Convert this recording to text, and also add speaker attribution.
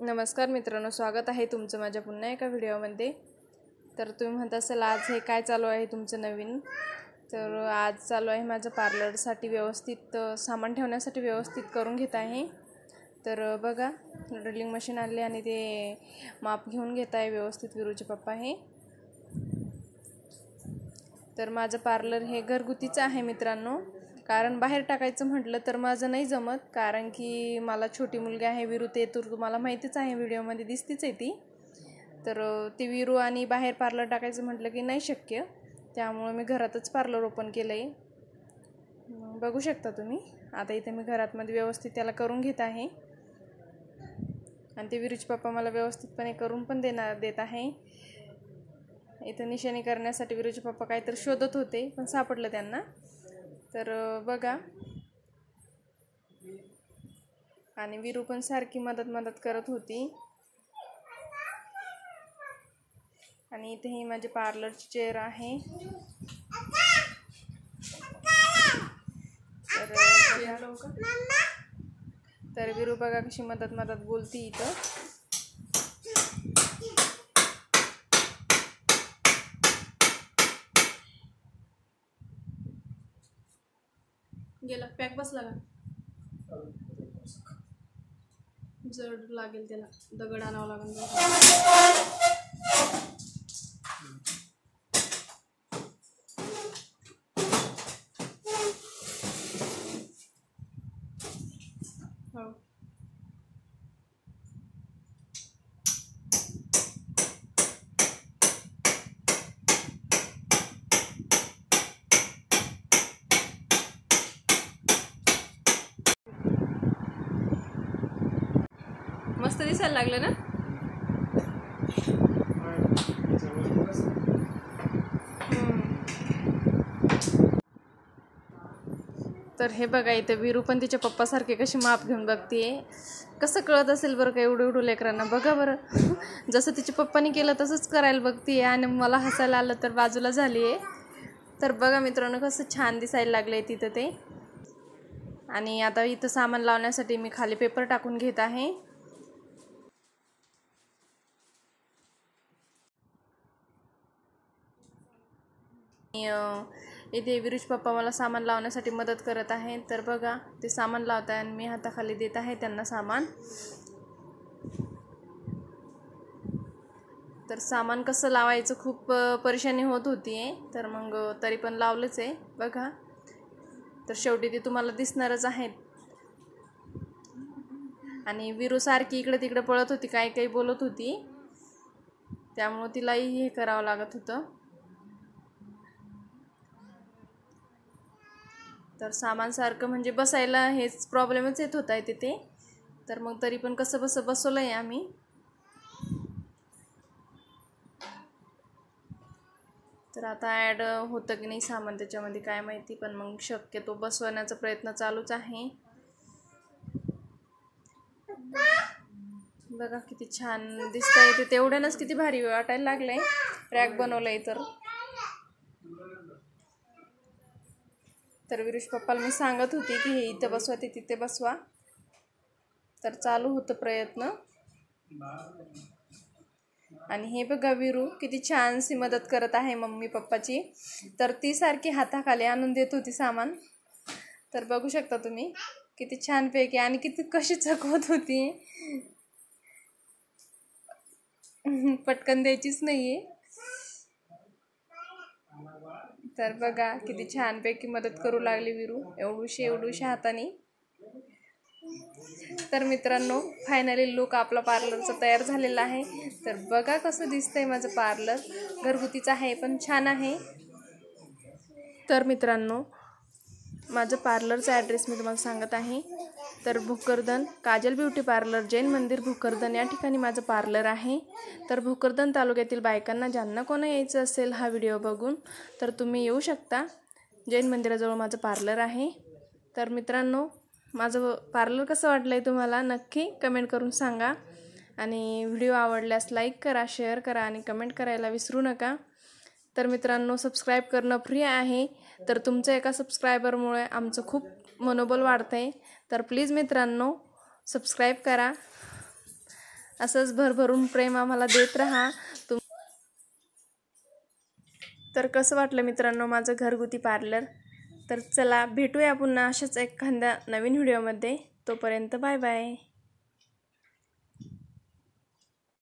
Speaker 1: नमस्कार मित्रांनो, स्वागत आहे तुमचं माझ्या पुन्हा एका व्हिडिओमध्ये। तर तुम्ही म्हणत असाल आज हे काय चालू आहे तुमचं नवीन। तर आज चालू आहे माझं पार्लरसाठी व्यवस्थित सामान ठेवण्यासाठी व्यवस्थित करून घेत आहे। तर बघा, ड्रिलिंग मशीन आणले आणि ते माप घेऊन घेत आहे व्यवस्थित विरूचे पप्पा हे। तर माझं पार्लर हे घरगुतीचं आहे मित्रांनो, कारण बाहेर टाकायचं म्हटलं तर माझं नाही जमत, कारण की मला छोटी मुलगी आहे विरू, ते तर तुम्हाला माहितीच आहे, व्हिडिओमध्ये दिसतीच आहे ती। तर ती विरू आणि बाहेर पार्लर टाकायचं म्हटलं की नाही शक्य, त्यामुळे मी घरातच पार्लर ओपन केलं आहे। बघू शकता तुम्ही, आता इथे मी घरातमध्ये व्यवस्थित त्याला करून घेत आहे आणि ते विरूचे पप्पा मला व्यवस्थितपणे करून पण देत आहे। इथं निशाणी करण्यासाठी विरूचे पप्पा काहीतरी शोधत होते, पण सापडलं त्यांना। तर बघा, आणि विरू पण सारखी मदत करत होती। आणि इथे ही माझी पार्लरची चेअर आहे। तर विरू बघा कशी मदत बोलती इथं। गेला पॅक बसला का, जड लागेल, त्याला दगड आणावं लागेल। हो, मस्त दिसायला लागलं ना। तर हे बघा, इथे विरू पण तिच्या पप्पासारखे कशी माप घेऊन बघतीये। कसं कळत असेल बरं का एवढं लेकरांना, बघा बरं। जसं तिच्या पप्पानी केलं तसंच करायला बघतीये आणि मला हसायला आलं तर बाजूला झालीये। तर बघा मित्रांनो, कसं छान दिसायला लागलंय तिथं ते। आणि आता इथं सामान लावण्यासाठी मी खाली पेपर टाकून घेत आहे। इथे विरूचे पप्पा मला सामान लावण्यासाठी मदत करत आहे। तर बघा, ते सामान लावत आहे आणि मी हाताखाली देत आहे त्यांना सामान। तर सामान कसं लावायचं खूप परेशानी होत होती, तर मग तरी पण लावलंच आहे बघा। तर शेवटी ते तुम्हाला दिसणारच आहेत। आणि विरू सारखी इकडे तिकडे पळत होती, काही बोलत होती, त्यामुळे तिलाही हे करावं लागत होतं। तर सामान सारखं म्हणजे बसायला हेच प्रॉब्लेमच येत होता आहे तिथे। तर मग तरी पण कसं बसवलं आहे आम्ही। तर आता ॲड होतं की नाही सामान त्याच्यामध्ये काय माहिती, पण मग शक्यतो बसवण्याचा प्रयत्न चालूच आहे। बघा किती छान दिसतंय ते, तेवढ्यानंच किती भारी वाटायला लागलंय। रॅक बनवलंय तर विरूचे पप्पाला मी सांगत होती की हे इथं बसवा, ते तिथे बसवा। तर चालू होतं प्रयत्न। आणि हे बघा, विरू किती छानशी मदत करत आहे मम्मी पप्पाची। तर ती सारखी हाताखाली आणून देत होती सामान। तर बघू शकता तुम्ही किती छानपैकी, आणि किती कशी चकवत होती, पटकन द्यायचीच नाहीये। तर बघा किती छानपैकी मदत करू लागली विरू, एवढूशे हाताने। तर मित्रांनो, फायनली लुक आपला पार्लरचा तयार झालेला आहे। तर बघा कसं दिसतंय माझं पार्लर, घरगुतीचं आहे पण छान आहे। तर मित्रांनो, माझं पार्लरचा ॲड्रेस मी तुम्हाला सांगत आहे। तर भोकरदन काजल ब्युटी पार्लर, जैन मंदिर भोकरदन या ठिकाणी माझं पार्लर आहे। तर भोकरदन तालुक्यातील बायकांना ज्यांना कोणा यायचं असेल हा व्हिडिओ बघून, तर तुम्ही येऊ शकता। जैन मंदिराजवळ माझं पार्लर आहे। तर मित्रांनो, माझं पार्लर कसं वाटलं आहे तुम्हाला नक्की कमेंट करून सांगा। आणि व्हिडिओ आवडल्यास लाईक करा, शेअर करा आणि कमेंट करायला विसरू नका। तर मित्रांनो, सबस्क्राईब करणं फ्री आहे। तर तुमच्या एका सबस्क्रायबरमुळे आमचं खूप मनोबल वाढतं आहे। तर प्लीज मित्रांनो सबस्क्राईब करा असंच भरभरून प्रेम आम्हाला देत राहा. तर कसं वाटलं मित्रांनो माझं घरगुती पार्लर. तर चला भेटूया पुन्हा अशाच एखाद्या नवीन व्हिडिओमध्ये. तोपर्यंत बाय बाय.